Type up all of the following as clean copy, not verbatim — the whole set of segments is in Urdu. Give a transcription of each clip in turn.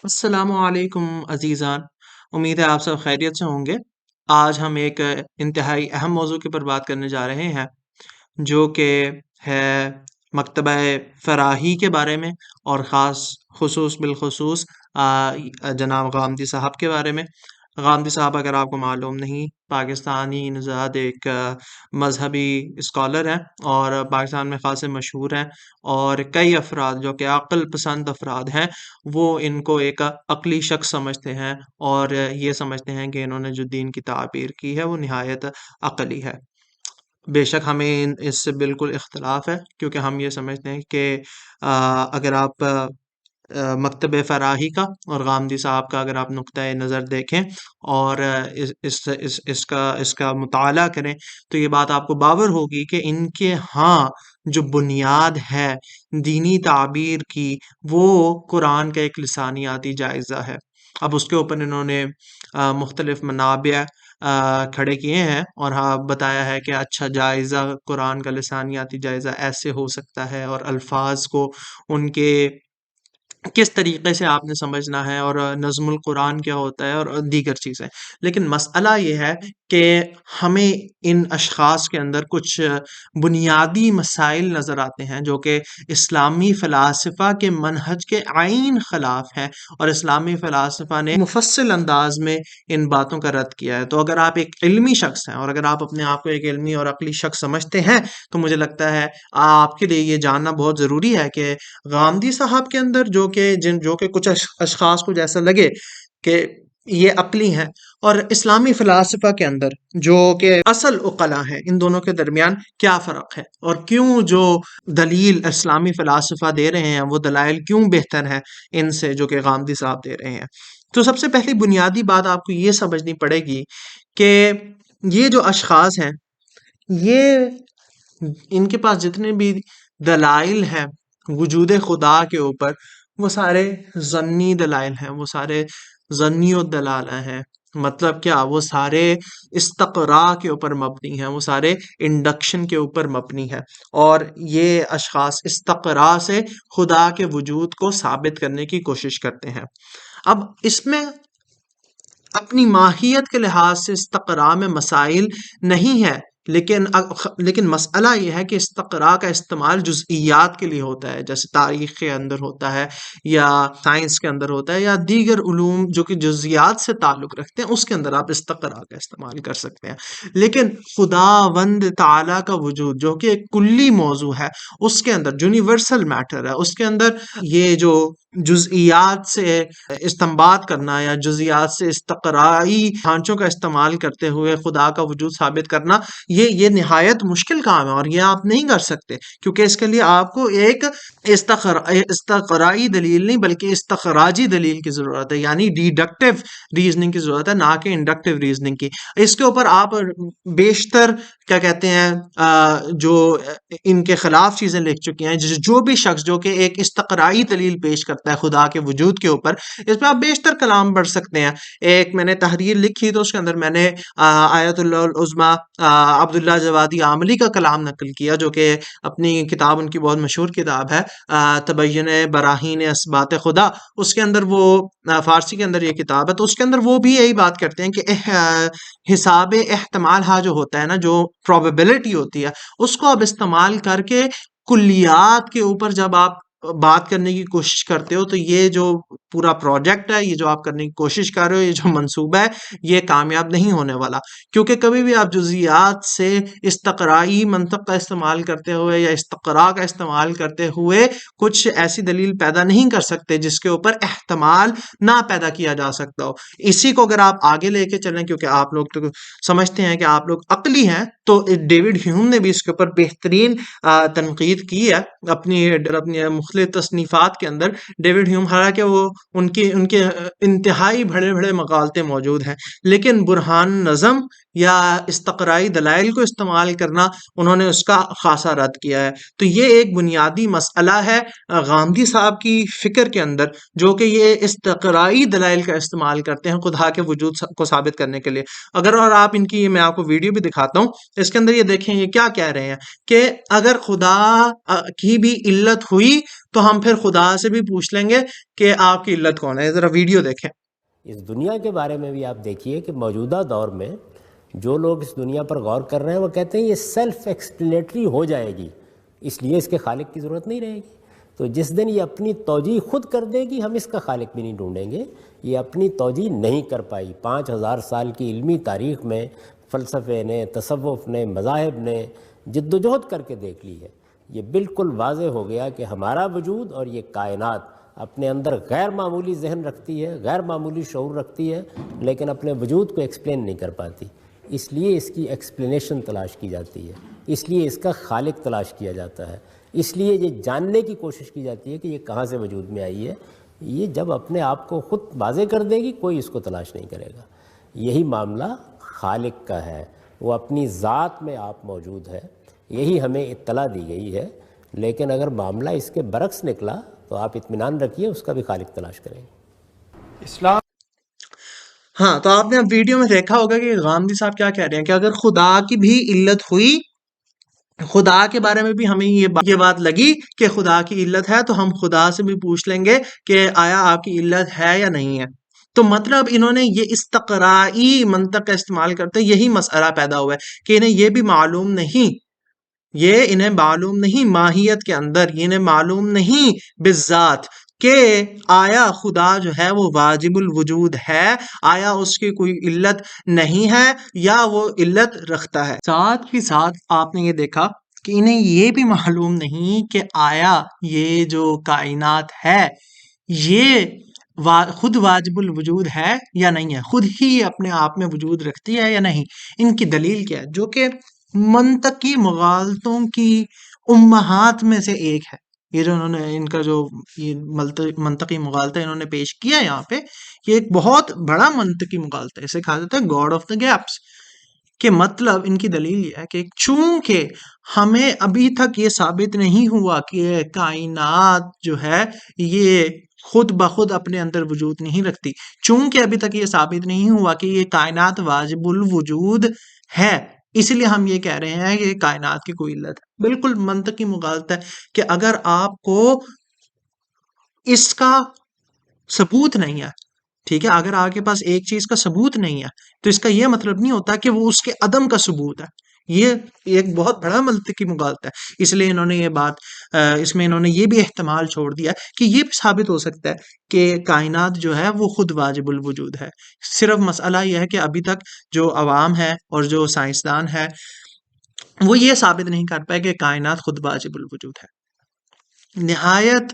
السلام علیکم عزیزان، امید ہے آپ سب خیریت سے ہوں گے۔ آج ہم ایک انتہائی اہم موضوع کے پر بات کرنے جا رہے ہیں، جو کہ ہے مکتبہ فراہی کے بارے میں، اور بالخصوص جناب غامدی صاحب کے بارے میں۔ غامدی صاحب، اگر آپ کو معلوم نہیں، پاکستانی نژاد ایک مذہبی اسکالر ہیں، اور پاکستان میں خاصے مشہور ہیں، اور کئی افراد جو کہ عقل پسند افراد ہیں وہ ان کو ایک عقلی شخص سمجھتے ہیں، اور یہ سمجھتے ہیں کہ انہوں نے جو دین کی تعبیر کی ہے وہ نہایت عقلی ہے۔ بے شک ہمیں اس سے بالکل اختلاف ہے، کیونکہ ہم یہ سمجھتے ہیں کہ اگر آپ مکتب فراہی کا اور غامدی صاحب کا اگر آپ نقطۂ نظر دیکھیں، اور اس کا مطالعہ کریں، تو یہ بات آپ کو باور ہوگی کہ ان کے ہاں جو بنیاد ہے دینی تعبیر کی، وہ قرآن کا ایک لسانیاتی جائزہ ہے۔ اب اس کے اوپر انہوں نے مختلف منابع کھڑے کیے ہیں، اور ہاں بتایا ہے کہ اچھا جائزہ قرآن کا لسانیاتی جائزہ ایسے ہو سکتا ہے، اور الفاظ کو ان کے کس طریقے سے آپ نے سمجھنا ہے، اور نظم القرآن کیا ہوتا ہے، اور دیگر چیزیں۔ لیکن مسئلہ یہ ہے کہ ہمیں ان اشخاص کے اندر کچھ بنیادی مسائل نظر آتے ہیں جو کہ اسلامی فلاسفہ کے منہج کے عین خلاف ہیں، اور اسلامی فلاسفہ نے مفصل انداز میں ان باتوں کا رد کیا ہے۔ تو اگر آپ ایک علمی شخص ہیں، اور اگر آپ اپنے آپ کو ایک علمی اور عقلی شخص سمجھتے ہیں، تو مجھے لگتا ہے آپ کے لیے یہ جاننا بہت ضروری ہے کہ غامدی صاحب کے اندر جو کہ کچھ اشخاص کو جیسا لگے کہ یہ عقلی ہیں، اور اسلامی فلاسفہ کے اندر جو کہ اصل عقلا ہیں، ان دونوں کے درمیان کیا فرق ہے، اور کیوں جو دلیل اسلامی فلاسفہ دے رہے ہیں وہ دلائل کیوں بہتر ہیں ان سے جو کہ غامدی صاحب دے رہے ہیں۔ تو سب سے پہلی بنیادی بات آپ کو یہ سمجھنی پڑے گی کہ یہ جو اشخاص ہیں، یہ ان کے پاس جتنے بھی دلائل ہیں وجود خدا کے اوپر، وہ سارے ظنی دلائل ہیں، وہ سارے ظنی و دلالہ ہیں۔ مطلب کیا؟ وہ سارے استقراء کے اوپر مبنی ہیں، وہ سارے انڈکشن کے اوپر مبنی ہے، اور یہ اشخاص استقراء سے خدا کے وجود کو ثابت کرنے کی کوشش کرتے ہیں۔ اب اس میں اپنی ماہیت کے لحاظ سے استقراء میں مسائل نہیں ہے، لیکن مسئلہ یہ ہے کہ استقراء کا استعمال جزئیات کے لیے ہوتا ہے، جیسے تاریخ کے اندر ہوتا ہے، یا سائنس کے اندر ہوتا ہے، یا دیگر علوم جو کہ جزئیات سے تعلق رکھتے ہیں، اس کے اندر آپ استقراء کا استعمال کر سکتے ہیں۔ لیکن خداوند تعالیٰ کا وجود جو کہ ایک کلی موضوع ہے، اس کے اندر یونیورسل میٹر ہے، اس کے اندر یہ جو جزئیات سے استنباط کرنا، یا جزئیات سے استقرائی ڈھانچوں کا استعمال کرتے ہوئے خدا کا وجود ثابت کرنا، یہ نہایت مشکل کام ہے، اور یہ آپ نہیں کر سکتے، کیونکہ اس کے لیے آپ کو ایک استقرائی دلیل نہیں بلکہ استخراجی دلیل کی ضرورت ہے، یعنی ڈیڈکٹیو ریزننگ کی ضرورت ہے، نہ کہ انڈکٹیو ریزننگ کی۔ اس کے اوپر آپ بیشتر کیا کہتے ہیں جو ان کے خلاف چیزیں لکھ چکے ہیں، جو بھی شخص جو کہ ایک استقرائی دلیل پیش کرتا ہے خدا کے وجود کے اوپر، اس پہ آپ بیشتر کلام پڑھ سکتے ہیں۔ ایک میں نے تحریر لکھی تو اس کے اندر میں نے آیت اللہ العظمیٰ عبداللہ جوادی عاملی کا کلام نقل کیا، جو کہ اپنی کتاب، ان کی بہت مشہور کتاب ہے تبین براہین اثبات خدا، اس کے اندر وہ فارسی کے اندر یہ کتاب ہے، تو اس کے اندر وہ بھی یہی بات کرتے ہیں کہ حساب احتمال ہاں جو ہوتا ہے نا، جو پروبیبلٹی ہوتی ہے، اس کو آپ استعمال کر کے کلیات کے اوپر جب آپ بات کرنے کی کوشش کرتے ہو، تو یہ جو پورا پروجیکٹ ہے، یہ جو آپ کرنے کی کوشش کر رہے ہو، یہ جو منصوبہ ہے، یہ کامیاب نہیں ہونے والا، کیونکہ کبھی بھی آپ جزئیات سے استقرائی منطق کا استعمال کرتے ہوئے یا استقراء کا استعمال کرتے ہوئے کچھ ایسی دلیل پیدا نہیں کر سکتے جس کے اوپر احتمال نہ پیدا کیا جا سکتا ہو۔ اسی کو اگر آپ آگے لے کے چلیں، کیونکہ آپ لوگ تو سمجھتے ہیں کہ آپ لوگ عقلی ہیں، تو ڈیوڈ ہیوم نے بھی اس کے اوپر بہترین تنقید کی ہے اپنی مختلف تصنیفات کے اندر۔ ڈیوڈ ہیوم، حالانکہ وہ ان کے انتہائی بڑے بڑے مقالتے موجود ہیں، لیکن برہان نظم یا استقرائی دلائل کو استعمال کرنا انہوں نے اس کا خاصا رد کیا ہے۔ تو یہ ایک بنیادی مسئلہ ہے غامدی صاحب کی فکر کے اندر، جو کہ یہ استقرائی دلائل کا استعمال کرتے ہیں خدا کے وجود کو ثابت کرنے کے لیے۔ اور آپ ان کی میں آپ کو ویڈیو بھی دکھاتا ہوں، اس کے اندر یہ دیکھیں یہ کیا کہہ رہے ہیں کہ اگر خدا کی بھی علت ہوئی تو ہم پھر خدا سے بھی پوچھ لیں گے کہ آپ کی علت کون ہے. ذرا ویڈیو دیکھیں. اس دنیا کے بارے میں بھی آپ دیکھیے کہ موجودہ دور میں جو لوگ اس دنیا پر غور کر رہے ہیں وہ کہتے ہیں یہ سیلف ایکسپلینیٹری ہو جائے گی، اس لیے اس کے خالق کی ضرورت نہیں رہے گی. تو جس دن یہ اپنی توجیہ خود کر دے گی ہم اس کا خالق بھی نہیں ڈھونڈیں گے. یہ اپنی توجیہ نہیں کر پائی. 5000 سال کی علمی تاریخ میں فلسفے نے، تصوف نے، مذاہب نے جد و جہد کر کے دیکھ لی ہے. یہ بالکل واضح ہو گیا کہ ہمارا وجود اور یہ کائنات اپنے اندر غیر معمولی ذہن رکھتی ہے، غیر معمولی شعور رکھتی ہے، لیکن اپنے وجود کو ایکسپلین نہیں کر پاتی. اس لیے اس کی ایکسپلینیشن تلاش کی جاتی ہے، اس لیے اس کا خالق تلاش کیا جاتا ہے، اس لیے یہ جاننے کی کوشش کی جاتی ہے کہ یہ کہاں سے وجود میں آئی ہے. یہ جب اپنے آپ کو خود واضح کر دے گی کوئی اس کو تلاش نہیں کرے گا. یہی معاملہ خالق کا ہے، وہ اپنی ذات میں آپ موجود ہے، یہی ہمیں اطلاع دی گئی ہے. لیکن اگر معاملہ اس کے برعکس نکلا تو آپ اطمینان رکھیے اس کا بھی خالق تلاش کریں گے. اسلام. ہاں تو آپ نے اب ویڈیو میں دیکھا ہوگا کہ غامدی صاحب کیا کہہ رہے ہیں کہ اگر خدا کی بھی علت ہوئی، خدا کے بارے میں بھی ہمیں یہ بات لگی کہ خدا کی علت ہے، تو ہم خدا سے بھی پوچھ لیں گے کہ آیا آپ کی علت ہے یا نہیں ہے. تو مطلب انہوں نے یہ استقرائی منطق کا استعمال کرتے یہی مسئلہ پیدا ہوا ہے کہ انہیں یہ بھی معلوم نہیں، یہ انہیں معلوم نہیں ماہیت کے اندر، یہ انہیں معلوم نہیں بالذات کہ آیا خدا جو ہے وہ واجب الوجود ہے، آیا اس کی کوئی علت نہیں ہے یا وہ علت رکھتا ہے. ساتھ ہی ساتھ آپ نے یہ دیکھا کہ انہیں یہ بھی معلوم نہیں کہ آیا یہ جو کائنات ہے یہ خود واجب الوجود ہے یا نہیں ہے، خود ہی اپنے آپ میں وجود رکھتی ہے یا نہیں. ان کی دلیل کیا ہے؟ جو کہ منطقی مغالطوں کی امہات میں سے ایک ہے. یہ جو انہوں نے ان کا جو یہ منطقی مغالطہ انہوں نے پیش کیا ہے یہاں پہ، یہ ایک بہت بڑا منطقی مغالطہ ہے. اسے کہا جاتا ہے گاڈ آف دا گیپس. کہ مطلب ان کی دلیل یہ ہے کہ چونکہ ہمیں ابھی تک یہ ثابت نہیں ہوا کہ کائنات جو ہے یہ خود بخود اپنے اندر وجود نہیں رکھتی، چونکہ ابھی تک یہ ثابت نہیں ہوا کہ یہ کائنات واجب الوجود ہے، اس لیے ہم یہ کہہ رہے ہیں کہ کائنات کی کوئی علت ہے. بالکل منطقی مغالطہ ہے کہ اگر آپ کو اس کا ثبوت نہیں ہے، ٹھیک ہے، اگر آپ کے پاس ایک چیز کا ثبوت نہیں ہے تو اس کا یہ مطلب نہیں ہوتا کہ وہ اس کے عدم کا ثبوت ہے. یہ ایک بہت بڑا منطقی مغالطہ ہے. اس لیے انہوں نے یہ بات اس میں انہوں نے یہ بھی احتمال چھوڑ دیا کہ یہ بھی ثابت ہو سکتا ہے کہ کائنات جو ہے وہ خود واجب الوجود ہے. صرف مسئلہ یہ ہے کہ ابھی تک جو عوام ہے اور جو سائنسدان ہے وہ یہ ثابت نہیں کر پائے کہ کائنات خود واجب الوجود ہے. نہایت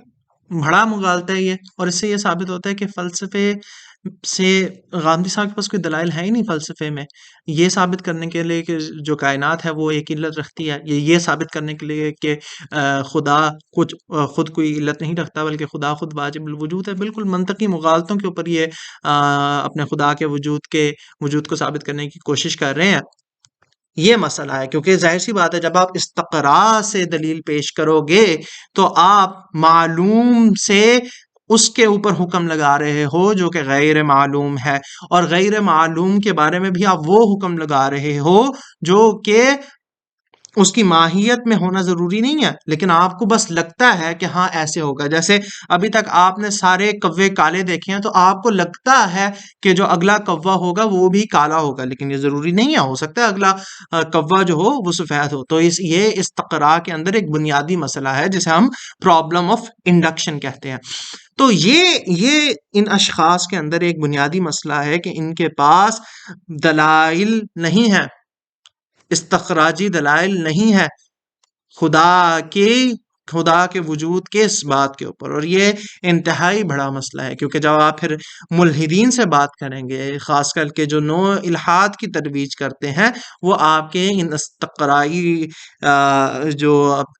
بڑا مغالطہ ہے یہ، اور اس سے یہ ثابت ہوتا ہے کہ فلسفے سے غامدی صاحب کے پاس کوئی دلائل ہے ہی نہیں فلسفے میں یہ ثابت کرنے کے لیے کہ جو کائنات ہے وہ ایک علت رکھتی ہے، یہ ثابت کرنے کے لیے کہ خدا خود کوئی علت نہیں رکھتا بلکہ خدا خود واجب الوجود ہے. بالکل منطقی مغالطوں کے اوپر یہ اپنے خدا کے وجود کو ثابت کرنے کی کوشش کر رہے ہیں. یہ مسئلہ ہے کیونکہ ظاہر سی بات ہے جب آپ استقراء سے دلیل پیش کرو گے تو آپ معلوم سے اس کے اوپر حکم لگا رہے ہو جو کہ غیر معلوم ہے، اور غیر معلوم کے بارے میں بھی آپ وہ حکم لگا رہے ہو جو کہ اس کی ماہیت میں ہونا ضروری نہیں ہے، لیکن آپ کو بس لگتا ہے کہ ہاں ایسے ہوگا. جیسے ابھی تک آپ نے سارے کوے کالے دیکھے ہیں تو آپ کو لگتا ہے کہ جو اگلا کوا ہوگا وہ بھی کالا ہوگا، لیکن یہ ضروری نہیں ہے، ہو سکتا ہے اگلا کوا جو ہو وہ سفید ہو. تو یہ استقراء کے اندر ایک بنیادی مسئلہ ہے جسے ہم پرابلم آف انڈکشن کہتے ہیں. تو یہ ان اشخاص کے اندر ایک بنیادی مسئلہ ہے کہ ان کے پاس دلائل نہیں ہے، استخراجی دلائل نہیں ہے خدا کے وجود کے اس بات کے اوپر. اور یہ انتہائی بڑا مسئلہ ہے کیونکہ جب آپ پھر ملحدین سے بات کریں گے، خاص کر کے جو نو الحاد کی ترویج کرتے ہیں، وہ آپ کے ان استقرائی جو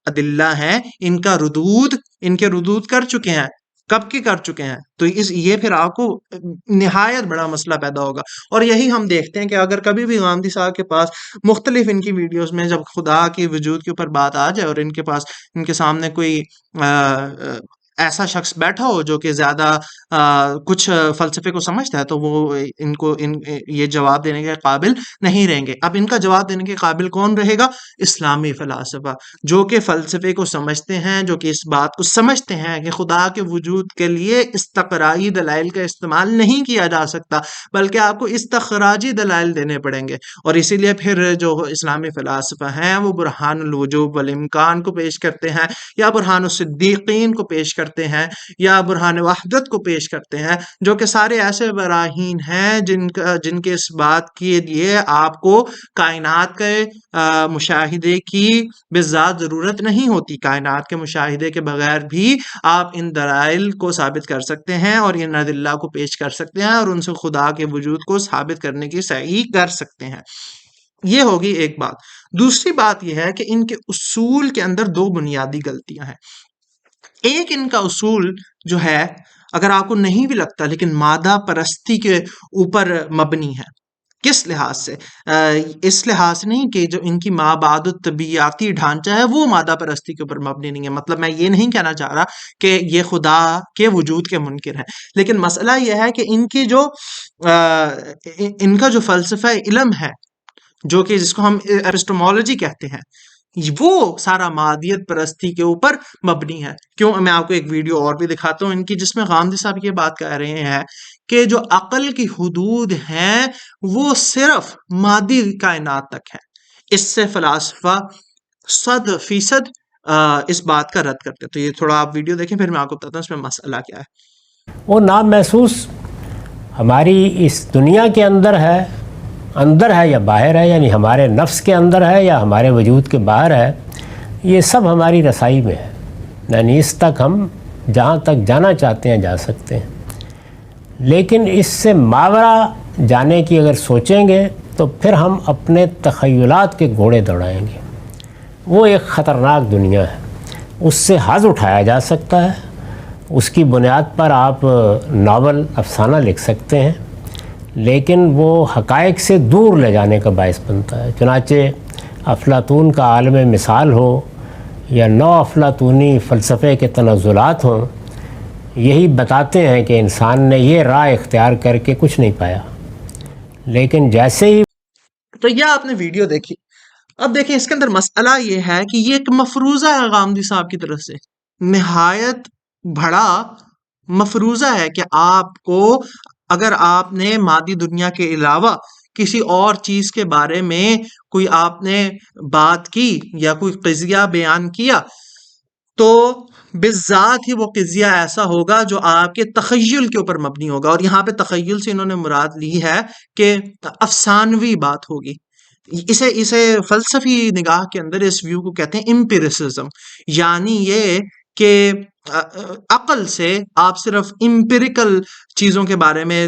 ادلہ ہیں ان کے ردود کر چکے ہیں. کب کے کر چکے ہیں؟ تو یہ پھر آپ کو نہایت بڑا مسئلہ پیدا ہوگا. اور یہی ہم دیکھتے ہیں کہ اگر کبھی بھی غامدی صاحب کے پاس مختلف ان کی ویڈیوز میں جب خدا کے وجود کے اوپر بات آ جائے اور ان کے سامنے کوئی ایسا شخص بیٹھا ہو جو کہ زیادہ کچھ فلسفے کو سمجھتا ہے تو وہ یہ جواب دینے کے قابل نہیں رہیں گے. اب ان کا جواب دینے کے قابل کون رہے گا؟ اسلامی فلاسفہ، جو کہ فلسفے کو سمجھتے ہیں، جو کہ اس بات کو سمجھتے ہیں کہ خدا کے وجود کے لیے استقرائی دلائل کا استعمال نہیں کیا جا سکتا، بلکہ آپ کو استخراجی دلائل دینے پڑیں گے. اور اسی لیے پھر جو اسلامی فلاسفہ ہیں وہ برہان الوجوب والامکان کو پیش کرتے ہیں، یا برہان الصدیقین کو پیش کرتے ہیں، یا برہان وحدت کو پیش کرتے ہیں، جو کہ سارے ایسے براہین ہیں جن کے اس بات کے لیے آپ کو کائنات کے مشاہدے کی بذات ضرورت نہیں ہوتی. کائنات کے مشاہدے کے بغیر بھی آپ ان دلائل کو ثابت کر سکتے ہیں اور ان ادلہ کو پیش کر سکتے ہیں اور ان سے خدا کے وجود کو ثابت کرنے کی سعی کر سکتے ہیں. یہ ہوگی ایک بات. دوسری بات یہ ہے کہ ان کے اصول کے اندر دو بنیادی غلطیاں ہیں. ایک ان کا اصول جو ہے، اگر آپ کو نہیں بھی لگتا، لیکن مادہ پرستی کے اوپر مبنی ہے. کس لحاظ سے؟ اس لحاظ سے نہیں کہ جو ان کی مابعد الطبیعیاتی ڈھانچہ ہے وہ مادہ پرستی کے اوپر مبنی نہیں ہے. مطلب میں یہ نہیں کہنا چاہ رہا کہ یہ خدا کے وجود کے منکر ہیں، لیکن مسئلہ یہ ہے کہ ان کا جو فلسفہ علم ہے، جو کہ جس کو ہم ایپسٹمولوجی کہتے ہیں، وہ سارا مادیت پرستی کے اوپر مبنی ہے. کیوں؟ میں آپ کو ایک ویڈیو اور بھی دکھاتا ہوں ان کی، جس میں غامدی صاحب یہ بات کہہ رہے ہیں کہ جو عقل کی حدود ہیں وہ صرف مادی کائنات تک ہیں. اس سے فلاسفہ 100% اس بات کا رد کرتے. تو یہ تھوڑا آپ ویڈیو دیکھیں، پھر میں آپ کو بتاتا ہوں اس میں مسئلہ کیا ہے. وہ نام محسوس ہماری اس دنیا کے اندر ہے یا باہر ہے، یعنی ہمارے نفس کے اندر ہے یا ہمارے وجود کے باہر ہے، یہ سب ہماری رسائی میں ہے. یعنی اس تک ہم جہاں تک جانا چاہتے ہیں جا سکتے ہیں، لیکن اس سے ماورا جانے کی اگر سوچیں گے تو پھر ہم اپنے تخیلات کے گھوڑے دوڑائیں گے. وہ ایک خطرناک دنیا ہے. اس سے حظ اٹھایا جا سکتا ہے، اس کی بنیاد پر آپ ناول افسانہ لکھ سکتے ہیں، لیکن وہ حقائق سے دور لے جانے کا باعث بنتا ہے. چنانچہ افلاطون کا عالم مثال ہو یا نو افلاطونی فلسفے کے تنزلات ہوں، یہی بتاتے ہیں کہ انسان نے یہ راہ اختیار کر کے کچھ نہیں پایا. لیکن جیسے ہی تو یہ آپ نے ویڈیو دیکھی. اب دیکھیں اس کے اندر مسئلہ یہ ہے کہ یہ ایک مفروضہ ہے غامدی صاحب کی طرف سے، نہایت بڑا مفروضہ ہے کہ آپ کو، اگر آپ نے مادی دنیا کے علاوہ کسی اور چیز کے بارے میں کوئی آپ نے بات کی یا کوئی قضیہ بیان کیا، تو بالذات ہی وہ قضیہ ایسا ہوگا جو آپ کے تخیل کے اوپر مبنی ہوگا. اور یہاں پہ تخیل سے انہوں نے مراد لی ہے کہ افسانوی بات ہوگی. اسے فلسفی نگاہ کے اندر اس ویو کو کہتے ہیں امپیریسزم، یعنی یہ کہ عقل سے آپ صرف امپیریکل چیزوں کے بارے میں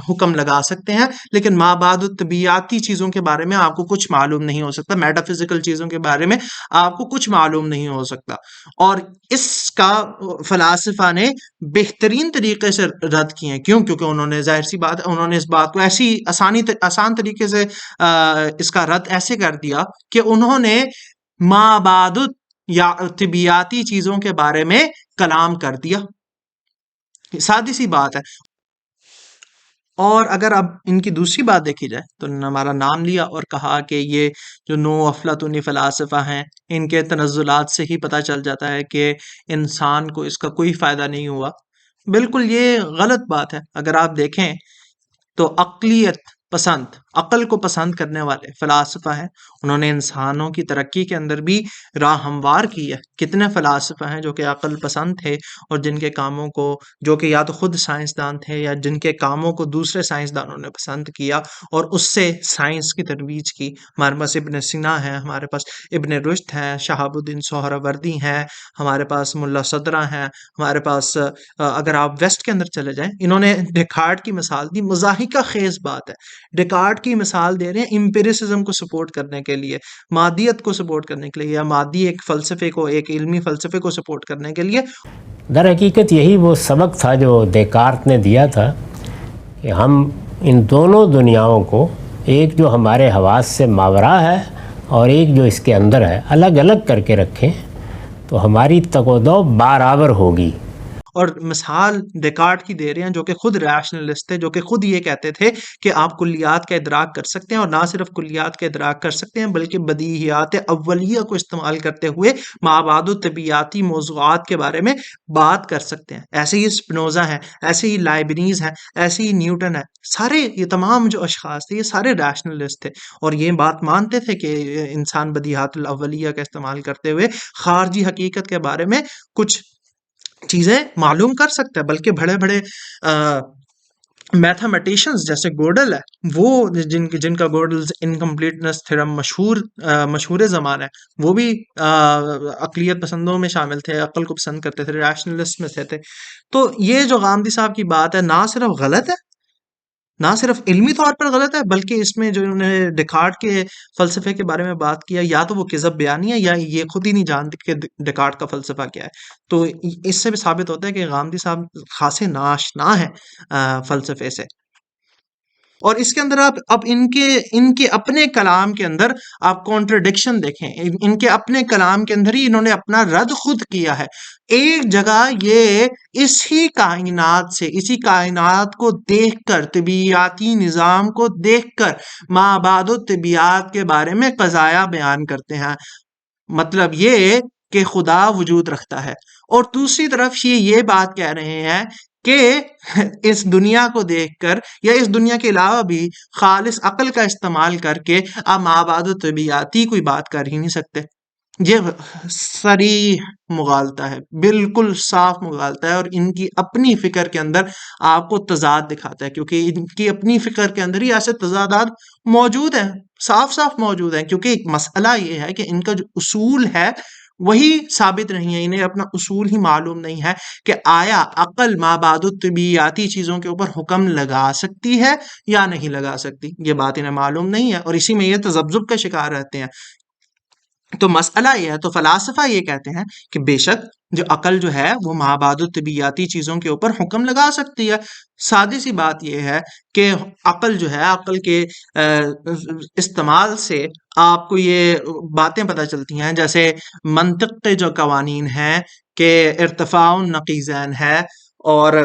حکم لگا سکتے ہیں، لیکن مابعد الطبیعیاتی چیزوں کے بارے میں آپ کو کچھ معلوم نہیں ہو سکتا، میٹا فزیکل چیزوں کے بارے میں آپ کو کچھ معلوم نہیں ہو سکتا. اور اس کا فلاسفہ نے بہترین طریقے سے رد کیے ہیں. کیوں؟ کیونکہ انہوں نے، ظاہر سی بات ہے، انہوں نے اس بات کو ایسی آسان طریقے سے اس کا رد ایسے کر دیا کہ انہوں نے مابعد یا طبیعیاتی چیزوں کے بارے میں کلام کر دیا. سادی سی بات ہے. اور اگر اب ان کی دوسری بات دیکھی جائے تو انہوں نے ہمارا نام لیا اور کہا کہ یہ جو نو افلاطونی فلاسفہ ہیں، ان کے تنزلات سے ہی پتہ چل جاتا ہے کہ انسان کو اس کا کوئی فائدہ نہیں ہوا. بالکل یہ غلط بات ہے. اگر آپ دیکھیں تو عقل کو پسند کرنے والے فلاسفہ ہیں، انہوں نے انسانوں کی ترقی کے اندر بھی راہ ہموار کی ہے. کتنے فلاسفہ ہیں جو کہ عقل پسند تھے اور جن کے کاموں کو، جو کہ یا تو خود سائنسدان تھے یا جن کے کاموں کو دوسرے سائنسدانوں نے پسند کیا اور اس سے سائنس کی ترویج کی. ہمارے پاس ابن سینا ہیں، ہمارے پاس ابن رشد ہیں، شہاب الدین سہروردی ہیں، ہمارے پاس ملا صدرہ ہیں، ہمارے پاس اگر آپ ویسٹ کے اندر چلے جائیں، انہوں نے ڈیکارٹ کی مثال دی. مضحکہ خیز بات ہے، ڈیکارٹ کی مثال دے رہے ہیں امپیریسزم کو سپورٹ کرنے کے لیے، مادیت کو سپورٹ کرنے کے لیے، یا مادی ایک فلسفے کو، ایک علمی فلسفے کو سپورٹ کرنے کے لیے. در حقیقت یہی وہ سبق تھا جو ڈیکارت نے دیا تھا کہ ہم ان دونوں دنیاؤں کو، ایک جو ہمارے حواس سے ماورا ہے اور ایک جو اس کے اندر ہے، الگ الگ کر کے رکھیں تو ہماری تقودو برابر ہوگی. اور مثال ڈیکارٹ کی دے رہے ہیں جو کہ خود ریشنلسٹ تھے، جو کہ خود یہ کہتے تھے کہ آپ کلیات کا ادراک کر سکتے ہیں، اور نہ صرف کلیات کا ادراک کر سکتے ہیں بلکہ بدیہیات اولیہ کو استعمال کرتے ہوئے مابعد طبیعیاتی موضوعات کے بارے میں بات کر سکتے ہیں. ایسے ہی سپنوزا ہیں، ایسے ہی لائبنیز ہیں، ایسے ہی نیوٹن ہے. سارے یہ تمام جو اشخاص تھے یہ سارے ریشنلسٹ تھے اور یہ بات مانتے تھے کہ انسان بدیہات الاولیہ کا استعمال کرتے ہوئے خارجی حقیقت کے بارے میں کچھ چیزیں معلوم کر سکتا ہے. بلکہ بڑے بڑے میتھمیٹیشنز جیسے گوڈل ہے، وہ جن کا گوڈلز انکمپلیٹنس تھیورم مشہور زمان ہے، وہ بھی عقلیت پسندوں میں شامل تھے، عقل کو پسند کرتے تھے، ریشنلسٹ میں سے تھے. تو یہ جو غامدی صاحب کی بات ہے نہ صرف غلط ہے، نہ صرف علمی طور پر غلط ہے، بلکہ اس میں جو انہوں نے ڈیکارٹ کے فلسفے کے بارے میں بات کیا، یا تو وہ کذب بیانی ہے یا یہ خود ہی نہیں جانتے کہ ڈیکارٹ کا فلسفہ کیا ہے. تو اس سے بھی ثابت ہوتا ہے کہ غامدی صاحب خاصے ناآشنا ہیں فلسفے سے. اور اس کے اندر آپ اب ان کے اپنے کلام کے اندر آپ کانٹرڈکشن دیکھیں. ان کے اپنے کلام کے اندر ہی انہوں نے اپنا رد خود کیا ہے. ایک جگہ یہ اسی کائنات کو دیکھ کر، طبیعیاتی نظام کو دیکھ کر مابعد طبیعیات کے بارے میں قضایا بیان کرتے ہیں. مطلب یہ کہ خدا وجود رکھتا ہے، اور دوسری طرف یہ بات کہہ رہے ہیں کہ اس دنیا کو دیکھ کر یا اس دنیا کے علاوہ بھی خالص عقل کا استعمال کر کے آپ مابعد طبیعیاتی کوئی بات کر ہی نہیں سکتے. یہ صریح مغالطہ ہے، بالکل صاف مغالطہ ہے، اور ان کی اپنی فکر کے اندر آپ کو تضاد دکھاتا ہے، کیونکہ ان کی اپنی فکر کے اندر ہی ایسے تضادات موجود ہیں، صاف صاف موجود ہیں. کیونکہ ایک مسئلہ یہ ہے کہ ان کا جو اصول ہے وہی ثابت نہیں ہے. انہیں اپنا اصول ہی معلوم نہیں ہے کہ آیا عقل مابعد طبیعیاتی چیزوں کے اوپر حکم لگا سکتی ہے یا نہیں لگا سکتی. یہ بات انہیں معلوم نہیں ہے، اور اسی میں یہ تذبذب کا شکار رہتے ہیں. تو مسئلہ یہ ہے، تو فلاسفہ یہ کہتے ہیں کہ بے شک جو عقل جو ہے وہ مابعد طبیعیاتی چیزوں کے اوپر حکم لگا سکتی ہے. سادی سی بات یہ ہے کہ عقل جو ہے، عقل کے استعمال سے آپ کو یہ باتیں پتہ چلتی ہیں، جیسے منطق کے جو قوانین ہیں کہ ارتفاع النقیضین ہے، اور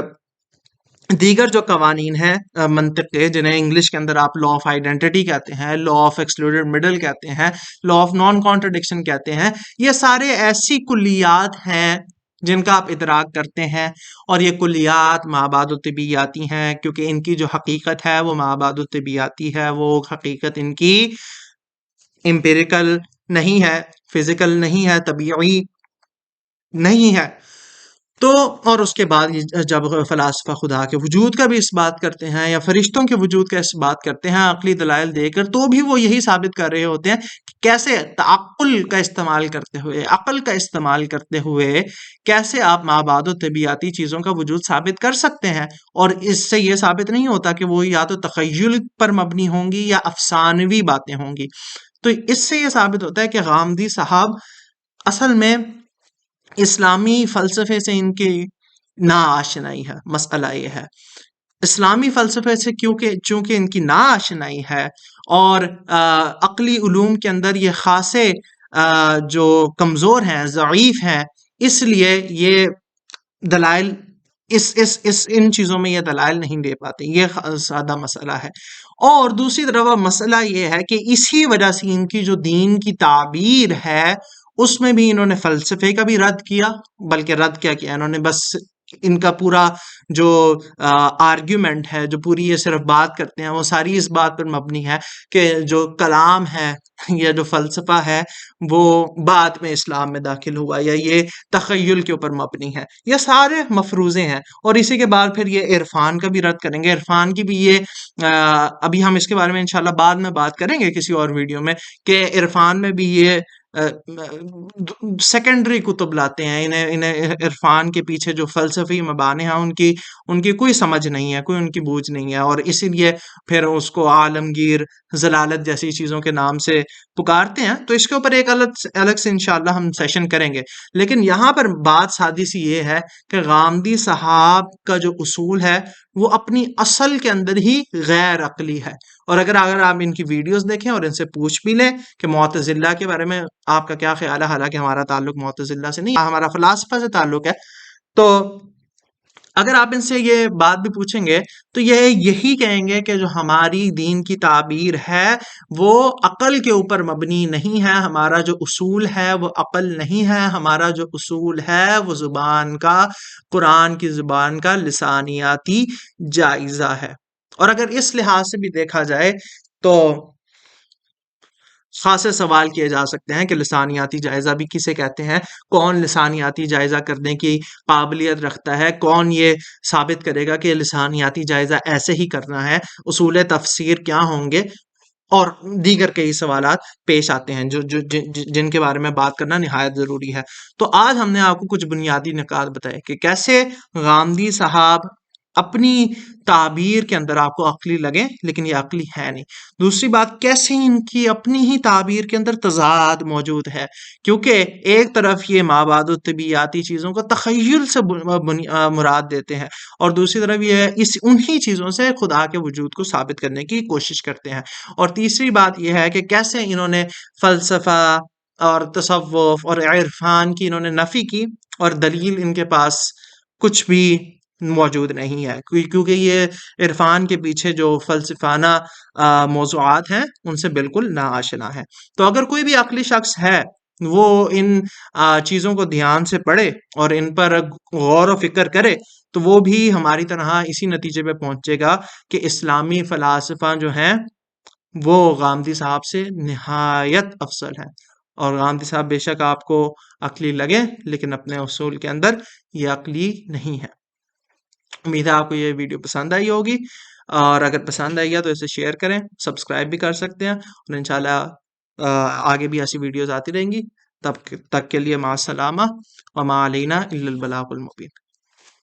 دیگر جو قوانین ہیں منطق کے، جنہیں انگلش کے اندر آپ لا آف آئیڈینٹی کہتے ہیں، لا آف ایکسکلوڈیڈ مڈل کہتے ہیں، لا آف نان کانٹرڈکشن کہتے ہیں. یہ سارے ایسی کلیات ہیں جن کا آپ ادراک کرتے ہیں، اور یہ کلیات مابعد طبیعیاتی ہیں، کیونکہ ان کی جو حقیقت ہے وہ مابعد طبیعیاتی ہے. وہ حقیقت ان کی امپیریکل نہیں ہے، فزیکل نہیں ہے، طبیعی نہیں ہے. تو اور اس کے بعد جب فلاسفہ خدا کے وجود کا بھی اس بات کرتے ہیں یا فرشتوں کے وجود کا اس بات کرتے ہیں عقلی دلائل دے کر، تو بھی وہ یہی ثابت کر رہے ہوتے ہیں کہ کیسے تعقل کا استعمال کرتے ہوئے، عقل کا استعمال کرتے ہوئے کیسے آپ مابعد طبیعیاتی چیزوں کا وجود ثابت کر سکتے ہیں. اور اس سے یہ ثابت نہیں ہوتا کہ وہ یا تو تخیل پر مبنی ہوں گی یا افسانوی باتیں ہوں گی. تو اس سے یہ ثابت ہوتا ہے کہ غامدی صاحب اصل میں اسلامی فلسفے سے ان کی ناآشنائی ہے. مسئلہ یہ ہے اسلامی فلسفے سے چونکہ ان کی ناآشنائی ہے، اور عقلی علوم کے اندر یہ خاصے جو کمزور ہیں، ضعیف ہیں، اس لیے یہ دلائل ان چیزوں میں یہ دلائل نہیں دے پاتے. یہ سادہ مسئلہ ہے. اور دوسری طرف مسئلہ یہ ہے کہ اسی وجہ سے ان کی جو دین کی تعبیر ہے اس میں بھی انہوں نے فلسفے کا بھی رد کیا. بلکہ رد کیا انہوں نے، بس ان کا پورا جو آرگیومنٹ ہے، جو پوری یہ صرف بات کرتے ہیں، وہ ساری اس بات پر مبنی ہے کہ جو کلام ہے یا جو فلسفہ ہے وہ بعد میں اسلام میں داخل ہوا، یا یہ تخیل کے اوپر مبنی ہے. یہ سارے مفروضے ہیں. اور اسی کے بعد پھر یہ عرفان کا بھی رد کریں گے. عرفان کی بھی یہ ابھی ہم اس کے بارے میں انشاءاللہ بعد میں بات کریں گے کسی اور ویڈیو میں، کہ عرفان میں بھی یہ سیکنڈری کتب لاتے ہیں. انہیں عرفان کے پیچھے جو فلسفی مبانی ہیں ان کی کوئی سمجھ نہیں ہے، کوئی ان کی بوجھ نہیں ہے، اور اسی لیے پھر اس کو عالمگیر، ضلالت جیسی چیزوں کے نام سے پکارتے ہیں. تو اس کے اوپر ایک الگ سے انشاءاللہ ہم سیشن کریں گے. لیکن یہاں پر بات سادی سی یہ ہے کہ غامدی صاحب کا جو اصول ہے وہ اپنی اصل کے اندر ہی غیر عقلی ہے. اور اگر آپ ان کی ویڈیوز دیکھیں اور ان سے پوچھ بھی لیں کہ معتزلہ کے بارے میں آپ کا کیا خیال ہے؟ حالانکہ ہمارا تعلق معتزلہ سے نہیں، ہمارا فلاسفہ سے تعلق ہے. تو اگر آپ ان سے یہ بات بھی پوچھیں گے تو یہ یہی کہیں گے کہ جو ہماری دین کی تعبیر ہے وہ عقل کے اوپر مبنی نہیں ہے، ہمارا جو اصول ہے وہ عقل نہیں ہے، ہمارا جو اصول ہے وہ زبان کا، قرآن کی زبان کا لسانیاتی جائزہ ہے. اور اگر اس لحاظ سے بھی دیکھا جائے تو خاصے سوال کیے جا سکتے ہیں کہ لسانیاتی جائزہ بھی کسے کہتے ہیں، کون لسانیاتی جائزہ کرنے کی قابلیت رکھتا ہے، کون یہ ثابت کرے گا کہ لسانیاتی جائزہ ایسے ہی کرنا ہے، اصول تفسیر کیا ہوں گے، اور دیگر کئی سوالات پیش آتے ہیں جن کے بارے میں بات کرنا نہایت ضروری ہے. تو آج ہم نے آپ کو کچھ بنیادی نکات بتائے کہ کیسے غامدی صاحب اپنی تعبیر کے اندر آپ کو عقلی لگیں لیکن یہ عقلی ہے نہیں. دوسری بات، کیسے ان کی اپنی ہی تعبیر کے اندر تضاد موجود ہے، کیونکہ ایک طرف یہ مابعد الطبیعیاتی چیزوں کو تخیل سے مراد دیتے ہیں، اور دوسری طرف یہ انہی چیزوں سے خدا کے وجود کو ثابت کرنے کی کوشش کرتے ہیں. اور تیسری بات یہ ہے کہ کیسے انہوں نے فلسفہ اور تصوف اور عرفان کی انہوں نے نفی کی، اور دلیل ان کے پاس کچھ بھی موجود نہیں ہے، کیونکہ یہ عرفان کے پیچھے جو فلسفانہ موضوعات ہیں ان سے بالکل ناآشنا ہے. تو اگر کوئی بھی عقلی شخص ہے وہ ان چیزوں کو دھیان سے پڑھے اور ان پر غور و فکر کرے تو وہ بھی ہماری طرح اسی نتیجے پہ پہنچے گا کہ اسلامی فلاسفہ جو ہیں وہ غامدی صاحب سے نہایت افضل ہے. اور غامدی صاحب بے شک آپ کو عقلی لگے لیکن اپنے اصول کے اندر یہ عقلی نہیں ہے. امید ہے آپ کو یہ ویڈیو پسند آئی ہوگی، اور اگر پسند آئی ہے تو اسے شیئر کریں، سبسکرائب بھی کر سکتے ہیں، اور انشاءاللہ آگے بھی ایسی ویڈیوز آتی رہیں گی. تب تک کے لیے مع السلامہ وما علینا الا البلاغ المبین.